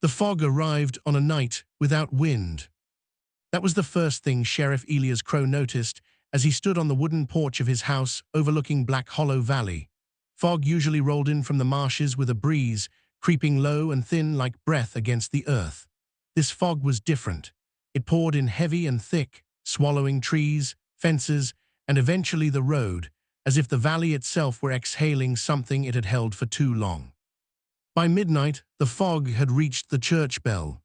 The fog arrived on a night without wind. That was the first thing Sheriff Elias Crow noticed as he stood on the wooden porch of his house overlooking Black Hollow Valley. Fog usually rolled in from the marshes with a breeze, creeping low and thin like breath against the earth. This fog was different. It poured in heavy and thick, swallowing trees, fences, and eventually the road, as if the valley itself were exhaling something it had held for too long. By midnight, the fog had reached the church bell.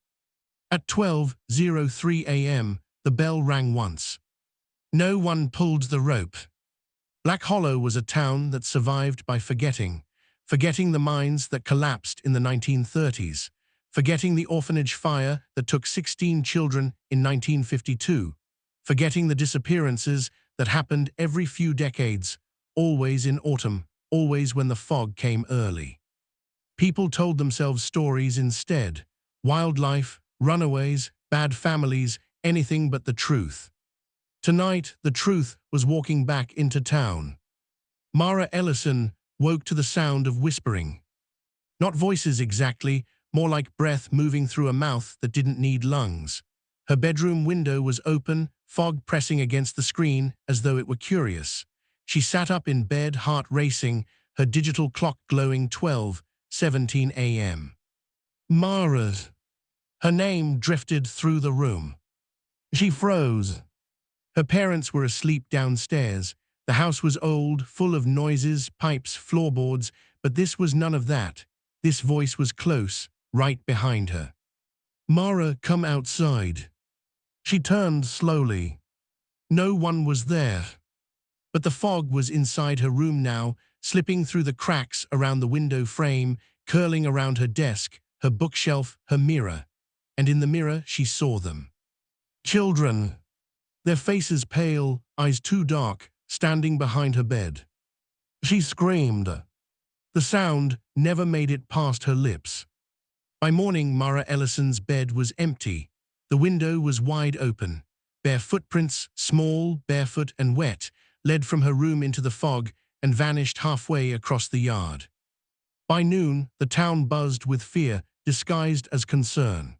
At 12:03 a.m., the bell rang once. No one pulled the rope. Black Hollow was a town that survived by forgetting the mines that collapsed in the 1930s, forgetting the orphanage fire that took 16 children in 1952, forgetting the disappearances that happened every few decades, always in autumn, always when the fog came early. People told themselves stories instead: wildlife, runaways, bad families, anything but the truth. Tonight, the truth was walking back into town. Mara Ellison woke to the sound of whispering. Not voices exactly, more like breath moving through a mouth that didn't need lungs. Her bedroom window was open, fog pressing against the screen as though it were curious. She sat up in bed, heart racing, her digital clock glowing 12:17 a.m. Mara. Her name drifted through the room. She froze. Her parents were asleep downstairs. The house was old, full of noises, pipes, floorboards, but this was none of that. This voice was close, right behind her. Mara, come outside. She turned slowly. No one was there. But the fog was inside her room now, slipping through the cracks around the window frame, curling around her desk, her bookshelf, her mirror. And in the mirror she saw them. Children. Their faces pale, eyes too dark, standing behind her bed. She screamed. The sound never made it past her lips. By morning, Mara Ellison's bed was empty. The window was wide open. Bare footprints, small, barefoot and wet, led from her room into the fog and vanished halfway across the yard. By noon, the town buzzed with fear, disguised as concern.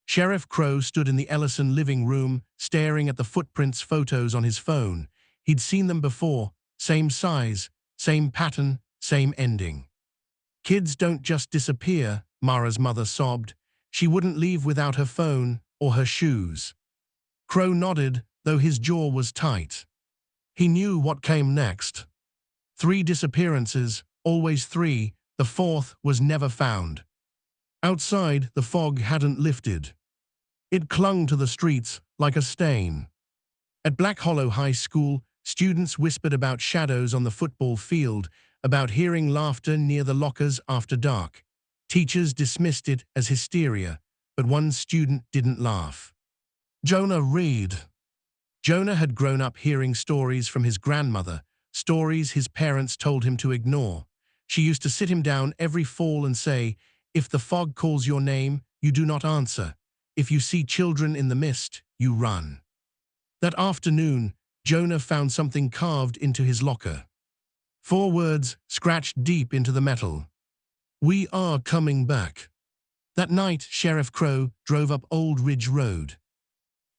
Sheriff Crow stood in the Ellison living room, staring at the footprints photos on his phone. He'd seen them before, same size, same pattern, same ending. Kids don't just disappear, Mara's mother sobbed. She wouldn't leave without her phone or her shoes. Crow nodded, though his jaw was tight. He knew what came next. 3 disappearances, always 3, the 4th was never found. Outside, the fog hadn't lifted. It clung to the streets like a stain. At Black Hollow High School, students whispered about shadows on the football field, about hearing laughter near the lockers after dark. Teachers dismissed it as hysteria, but one student didn't laugh. Jonah Reed. Jonah had grown up hearing stories from his grandmother, stories his parents told him to ignore. She used to sit him down every fall and say, "If the fog calls your name, you do not answer. If you see children in the mist, you run." That afternoon, Jonah found something carved into his locker. 4 words scratched deep into the metal. "We are coming back." That night, Sheriff Crow drove up Old Ridge Road.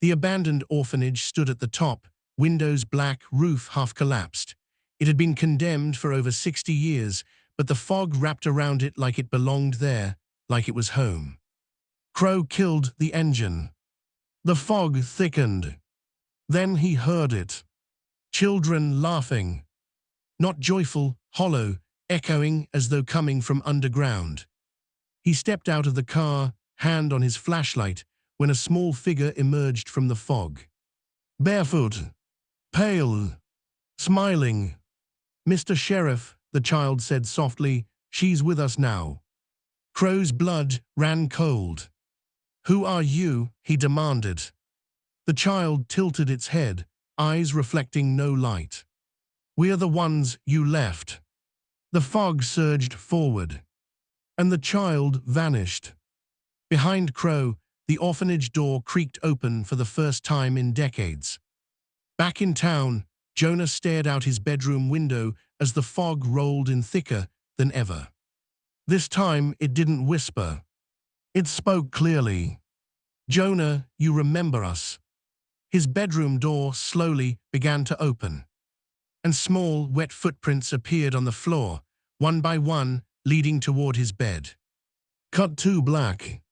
The abandoned orphanage stood at the top, windows black, roof half collapsed. It had been condemned for over 60 years, but the fog wrapped around it like it belonged there, like it was home. Crow killed the engine. The fog thickened. Then he heard it. Children laughing. Not joyful, hollow, echoing as though coming from underground. He stepped out of the car, hand on his flashlight, when a small figure emerged from the fog. Barefoot. Pale. Smiling. "Mr. Sheriff," the child said softly, "she's with us now." Crow's blood ran cold. "Who are you?" he demanded. The child tilted its head, eyes reflecting no light. "We're the ones you left." The fog surged forward, and the child vanished. Behind Crow, the orphanage door creaked open for the first time in decades. Back in town, Jonah stared out his bedroom window as the fog rolled in thicker than ever. This time it didn't whisper. It spoke clearly. "Jonah, you remember us." His bedroom door slowly began to open, and small, wet footprints appeared on the floor, one by one, leading toward his bed. Cut to black.